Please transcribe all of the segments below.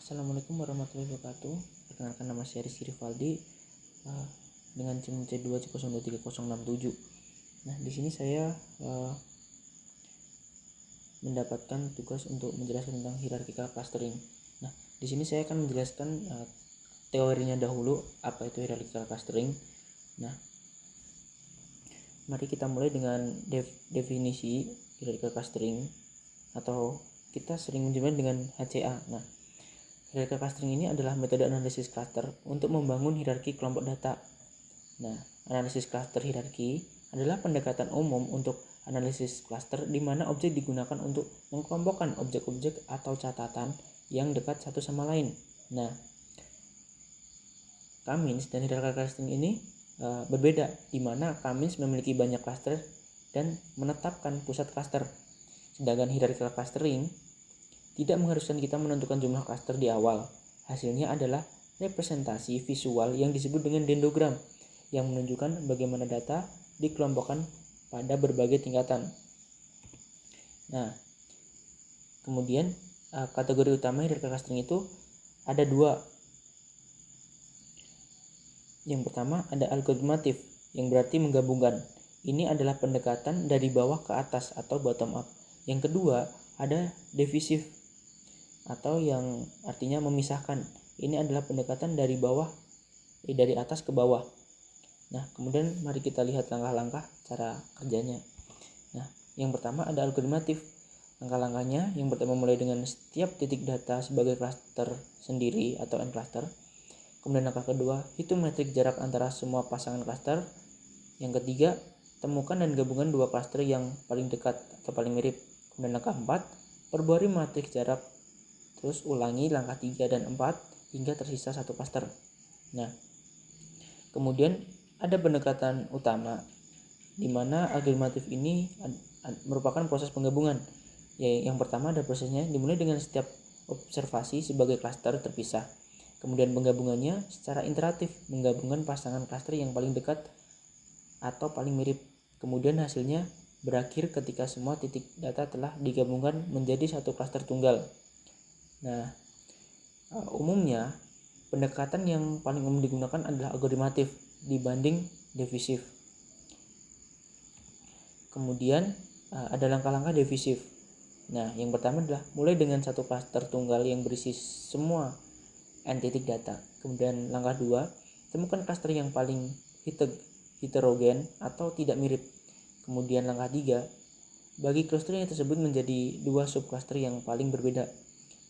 Assalamualaikum warahmatullahi wabarakatuh. Perkenalkan, nama saya Rizky Rivaldi dengan NIM C2C023067. Nah, di sini saya mendapatkan tugas untuk menjelaskan tentang hierarchical clustering. Nah, di sini saya akan menjelaskan teorinya dahulu, apa itu hierarchical clustering. Nah, mari kita mulai dengan definisi hierarchical clustering, atau kita sering menyebutnya dengan HCA. Nah, hierarchical clustering ini adalah metode analisis cluster untuk membangun hierarki kelompok data. Nah, analisis cluster hierarki adalah pendekatan umum untuk analisis cluster di mana objek digunakan untuk mengkelompokkan objek-objek atau catatan yang dekat satu sama lain. Nah, K-means dan hierarchical clustering ini berbeda, di mana K-means memiliki banyak cluster dan menetapkan pusat cluster. Sedangkan hierarchical clustering tidak mengharuskan kita menentukan jumlah cluster di awal. Hasilnya adalah representasi visual yang disebut dengan dendrogram, yang menunjukkan bagaimana data dikelompokkan pada berbagai tingkatan. Nah, kemudian kategori utama hierarchical clustering itu ada dua. Yang pertama ada algoritmatif, yang berarti menggabungkan. Ini adalah pendekatan dari bawah ke atas atau bottom up. Yang kedua ada divisif, atau yang artinya memisahkan. Ini adalah pendekatan dari atas ke bawah. Nah, kemudian mari kita lihat langkah-langkah cara kerjanya. Nah, yang pertama ada algoritmatif. Langkah-langkahnya yang pertama mulai dengan setiap titik data sebagai cluster sendiri atau n cluster. Kemudian langkah kedua, hitung metrik jarak antara semua pasangan cluster. Yang ketiga, temukan dan gabungkan dua cluster yang paling dekat atau paling mirip. Kemudian langkah 4, perbarui matriks jarak. Terus ulangi langkah 3 dan 4 hingga tersisa satu cluster. Nah, kemudian ada pendekatan utama, di mana algoritmatif ini merupakan proses penggabungan. Yang pertama ada prosesnya dimulai dengan setiap observasi sebagai cluster terpisah. Kemudian penggabungannya secara iteratif, menggabungkan pasangan cluster yang paling dekat atau paling mirip. Kemudian hasilnya berakhir ketika semua titik data telah digabungkan menjadi satu cluster tunggal. Nah, umumnya pendekatan yang paling umum digunakan adalah algoritmatif dibanding divisif. Kemudian ada langkah-langkah divisif. Nah, yang pertama adalah mulai dengan satu cluster tunggal yang berisi semua n titik data. Kemudian langkah 2, temukan cluster yang paling heterogen atau tidak mirip. Kemudian langkah 3, bagi cluster yang tersebut menjadi dua subcluster yang paling berbeda.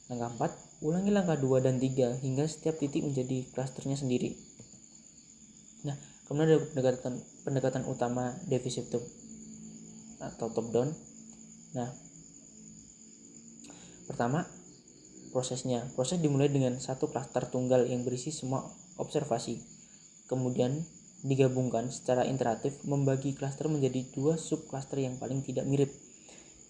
Langkah 4, ulangi langkah 2 dan 3 hingga setiap titik menjadi clusternya sendiri. Nah, kemudian ada pendekatan utama divisif atau top down. Nah, pertama, proses dimulai dengan satu cluster tunggal yang berisi semua observasi. Kemudian digabungkan secara iteratif membagi cluster menjadi dua subcluster yang paling tidak mirip.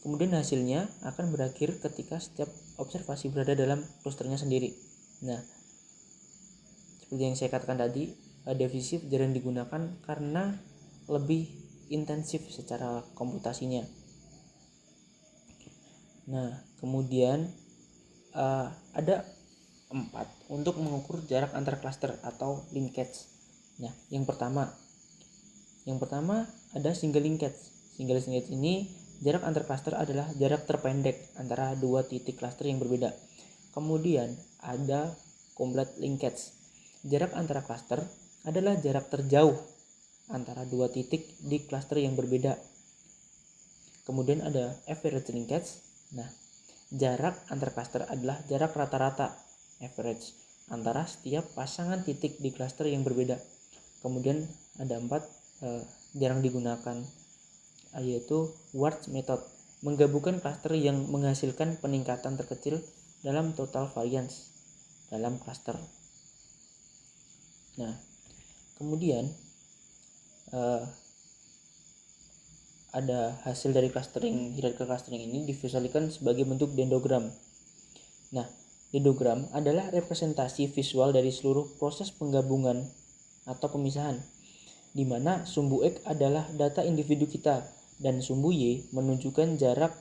Kemudian hasilnya akan berakhir ketika setiap observasi berada dalam clusternya sendiri. Nah, seperti yang saya katakan tadi, divisif jarang digunakan karena lebih intensif secara komputasinya. Nah, kemudian ada 4 untuk mengukur jarak antar cluster atau linkage. Nah, yang pertama ada single linkage. Single linkage ini jarak antar cluster adalah jarak terpendek antara dua titik cluster yang berbeda. Kemudian ada complete linkage. Jarak antara cluster adalah jarak terjauh antara dua titik di cluster yang berbeda. Kemudian ada average linkage. Nah, jarak antar cluster adalah jarak rata-rata average antara setiap pasangan titik di cluster yang berbeda. Kemudian ada 4 jarang digunakan, yaitu Schwartz method, menggabungkan cluster yang menghasilkan peningkatan terkecil dalam total variance dalam cluster. Nah, kemudian ada hasil dari hierarchical clustering ini divisualkan sebagai bentuk dendrogram. Nah, dendrogram adalah representasi visual dari seluruh proses penggabungan atau pemisahan, di mana sumbu X adalah data individu kita dan sumbu Y menunjukkan jarak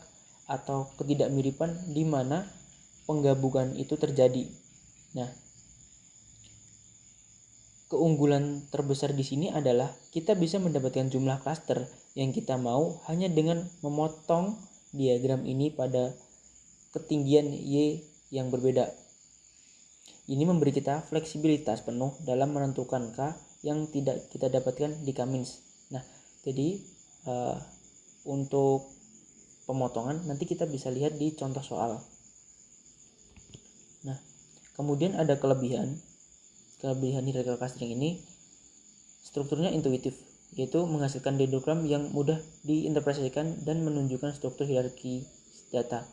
atau ketidakmiripan di mana penggabungan itu terjadi. Nah, keunggulan terbesar di sini adalah kita bisa mendapatkan jumlah klaster yang kita mau hanya dengan memotong diagram ini pada ketinggian Y yang berbeda. Ini memberi kita fleksibilitas penuh dalam menentukan K yang tidak kita dapatkan di K-. Nah, jadi untuk pemotongan nanti kita bisa lihat di contoh soal. Nah, kemudian ada kelebihan hierarchical clustering ini, strukturnya intuitif, yaitu menghasilkan dendrogram yang mudah diinterpretasikan dan menunjukkan struktur hierarki data.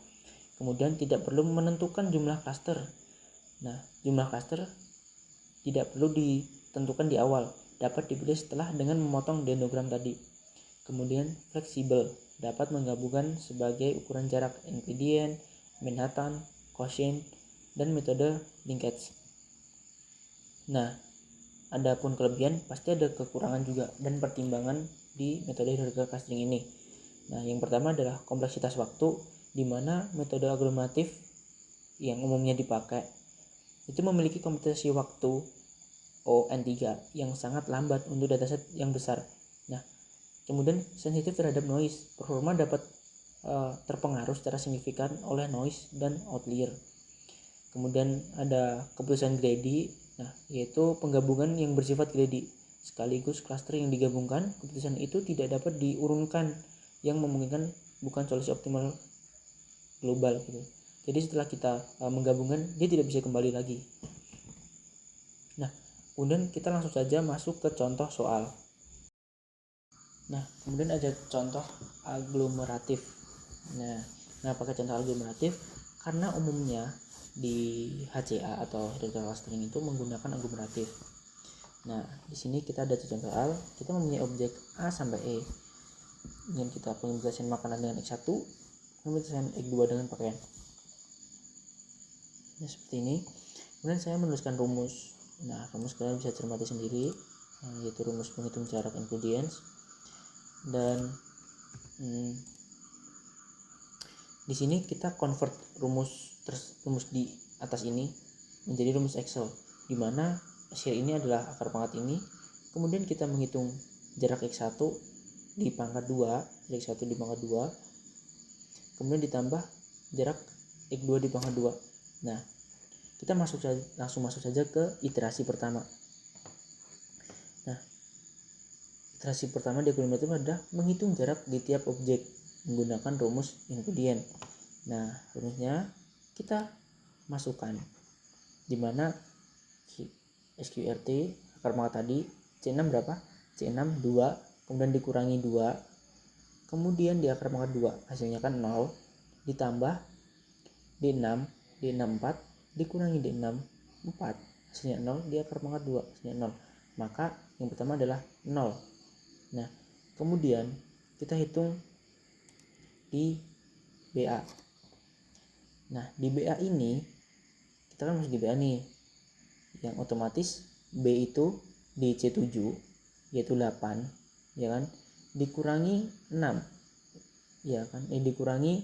Kemudian tidak perlu menentukan jumlah klaster. Nah, jumlah klaster tidak perlu ditentukan di awal, dapat dipilih setelah dengan memotong dendrogram tadi. Kemudian fleksibel, dapat menggabungkan sebagai ukuran jarak Euclidean, Manhattan, Gaussian, dan metode linkage. Nah, adapun kelebihan pasti ada kekurangan juga dan pertimbangan di metode hierarchical clustering ini. Nah, yang pertama adalah kompleksitas waktu, di mana metode aglomeratif yang umumnya dipakai itu memiliki komputasi waktu ON3 yang sangat lambat untuk dataset yang besar. Nah, kemudian sensitif terhadap noise, performa dapat terpengaruh secara signifikan oleh noise dan outlier. Kemudian ada keputusan greedy, yaitu penggabungan yang bersifat greedy sekaligus klaster yang digabungkan. Keputusan itu tidak dapat diurunkan yang memungkinkan bukan solusi optimal global gitu. Jadi setelah kita menggabungkan, dia tidak bisa kembali lagi. Nah, kemudian kita langsung saja masuk ke contoh soal. Nah, kemudian ada contoh aglomeratif. Nah, pakai contoh aglomeratif karena umumnya di HCA atau hierarchical clustering itu menggunakan aglomeratif. Nah, di sini kita ada contoh soal, kita mempunyai objek A sampai E. Kemudian kita penjelasan makanan dengan X1, penjelasan X2 dengan pakaian. Nah, seperti ini. Kemudian saya menuliskan rumus. Nah, rumus kalian bisa cermati sendiri, yaitu rumus penghitung jarak Euclideans. Dan di sini kita convert rumus di atas ini menjadi rumus Excel, di mana hasil ini adalah akar pangkat ini. Kemudian kita menghitung jarak X1 di pangkat 2, jarak X1 di pangkat 2, kemudian ditambah jarak X2 di pangkat 2. Nah, kita langsung masuk saja ke iterasi pertama. Nah, iterasi pertama di aglomeratif adalah menghitung jarak di tiap objek menggunakan rumus Euclidean. Nah, rumusnya kita masukkan, di mana SQRT akar pangkat tadi C6 berapa? C6 2, kemudian dikurangi 2, kemudian di akar pangkat 2 hasilnya kan 0, ditambah D6 4, dikurangi D6 4, hasilnya 0, di akar pangkat 2 hasilnya 0. Maka yang pertama adalah 0. Nah, kemudian kita hitung di BA. Nah, di BA ini kita kan masih di BA nih, yang otomatis B itu di C7 yaitu 8, ya kan, dikurangi 6, ya kan, dikurangi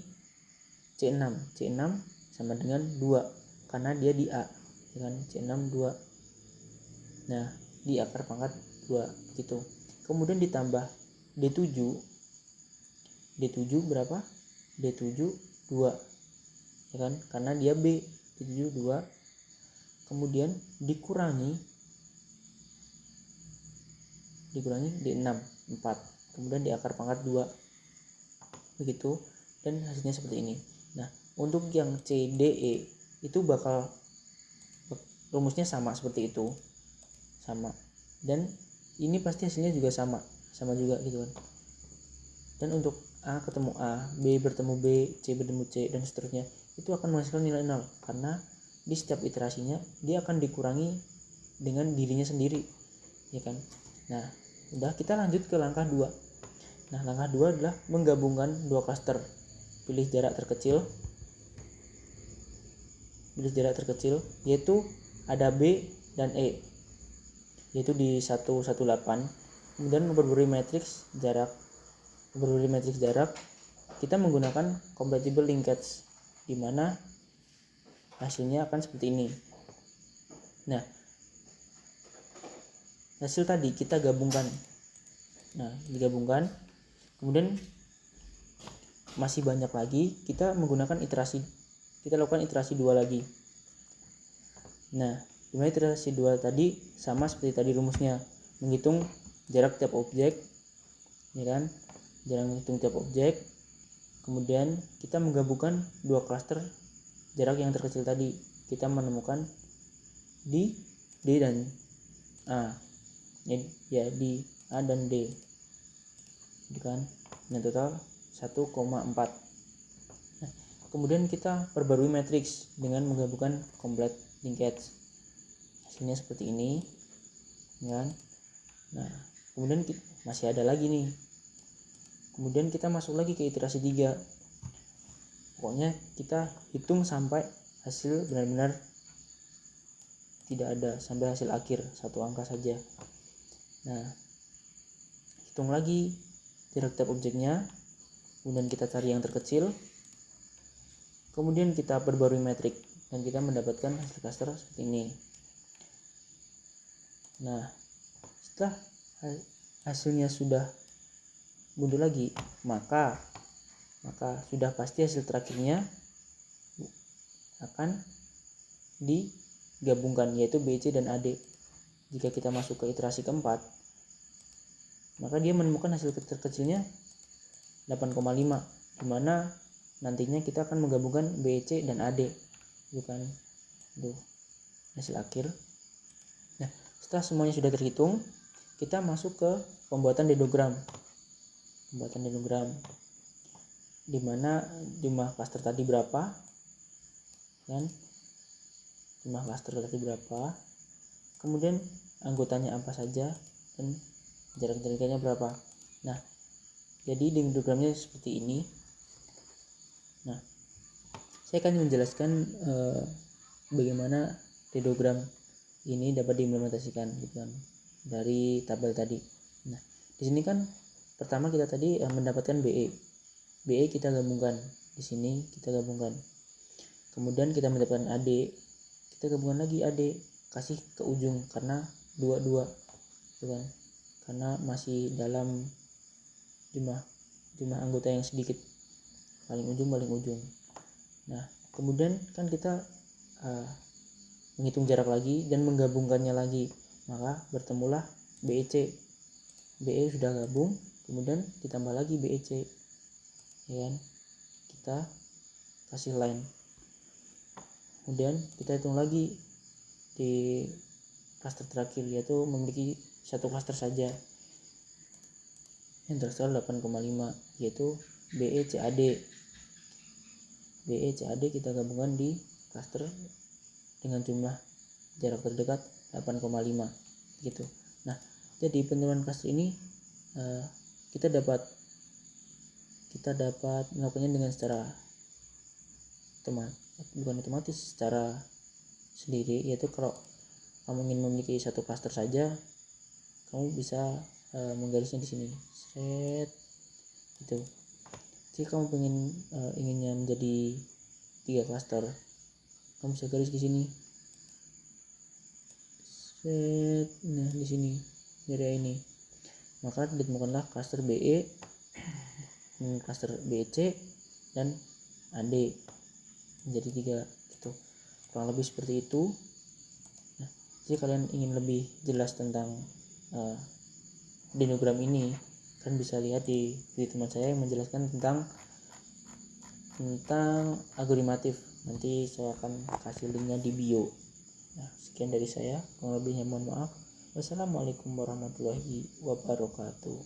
C6 sama dengan 2 karena dia di A, ya kan, C6 2. Nah, di akar pangkat 2 gitu. Kemudian ditambah D7 berapa? D7 2, ya kan, karena dia B, D7 2. Kemudian dikurangi D6 4, kemudian di akar pangkat 2 begitu, dan hasilnya seperti ini. Nah, untuk yang CDE itu bakal rumusnya sama seperti itu, sama, dan ini pasti hasilnya juga sama juga gitu kan. Dan untuk A ketemu A, B bertemu B, C bertemu C, dan seterusnya, itu akan menghasilkan nilai 0 karena di setiap iterasinya dia akan dikurangi dengan dirinya sendiri, ya kan. Nah, udah, kita lanjut ke langkah 2. Nah, langkah 2 adalah menggabungkan dua klaster. Pilih jarak terkecil yaitu ada B dan E, yaitu di 118. Kemudian memperbarui matriks jarak, kita menggunakan compatible linkage, di mana hasilnya akan seperti ini. Nah, hasil tadi kita gabungkan. Nah, digabungkan, kemudian masih banyak lagi, kita menggunakan iterasi. Kita lakukan iterasi 2 lagi. Nah, dimana iterasi 2 tadi sama seperti tadi rumusnya, menghitung jarak tiap objek, ya kan? Jarak menghitung tiap objek. Kemudian kita menggabungkan 2 klaster jarak yang terkecil tadi. Kita menemukan di D dan A. Ya, di A dan D. Gitu kan? Yang total 1,4. Nah, kemudian kita perbarui matriks dengan menggabungkan complete linkage. Hasilnya seperti ini, ya kan? Nah, kemudian masih ada lagi nih. Kemudian kita masuk lagi ke iterasi 3. Pokoknya kita hitung sampai hasil benar-benar tidak ada, sampai hasil akhir satu angka saja. Nah, hitung lagi jarak tiap objeknya, kemudian kita cari yang terkecil, kemudian kita perbarui metrik, dan kita mendapatkan hasil cluster seperti ini. Nah, setelah hasilnya sudah mundur lagi, maka sudah pasti hasil terakhirnya akan digabungkan, yaitu BC dan AD. Jika kita masuk ke iterasi keempat, maka dia menemukan hasil terkecilnya 8,5, dimana nantinya kita akan menggabungkan BC dan AD, bukan tuh hasil akhir. Nah, setelah semuanya sudah terhitung, kita masuk ke pembuatan dendrogram. Dimana jumlah klaster tadi berapa, kan? Jumlah klaster tadi berapa, kemudian anggotanya apa saja, dan jarak-jaraknya berapa. Nah, jadi dendrogramnya seperti ini. Nah, saya akan menjelaskan bagaimana dendrogram ini dapat diimplementasikan, gitu kan, dari tabel tadi. Nah, di sini kan pertama kita tadi mendapatkan BE kita gabungkan, di sini kita gabungkan. Kemudian kita mendapatkan AD, kita gabungkan lagi AD, kasih ke ujung karena 22, gitu kan? Karena masih dalam jumlah anggota yang sedikit, paling ujung. Nah, kemudian kan kita menghitung jarak lagi dan menggabungkannya lagi, maka bertemulah BEC. BE sudah gabung, kemudian ditambah lagi BEC, ya kan? Kita kasih line, kemudian kita hitung lagi di klaster terakhir, yaitu memiliki satu klaster saja yang tersebut 8,5, yaitu BECAD. Kita gabungkan di klaster dengan jumlah jarak terdekat 8,5 gitu. Nah, jadi penemuan klaster ini kita dapat melakukannya dengan secara otomatis, secara sendiri, yaitu kalau kamu ingin memiliki satu klaster saja, kamu bisa menggarisnya di sini, set gitu. Jika kamu inginnya menjadi 3 klaster, kamu bisa garis di sini, set. Nah, di sini area ini, maka ditemukanlah klaster BE, klaster BC dan AD menjadi 3 gitu, kurang lebih seperti itu. Nah, jika kalian ingin lebih jelas tentang dendrogram ini, kan bisa lihat di video teman saya yang menjelaskan tentang algoritmatif. Nanti saya akan kasih linknya di bio. Nah, sekian dari saya, kurang lebihnya mohon maaf. Wassalamualaikum warahmatullahi wabarakatuh.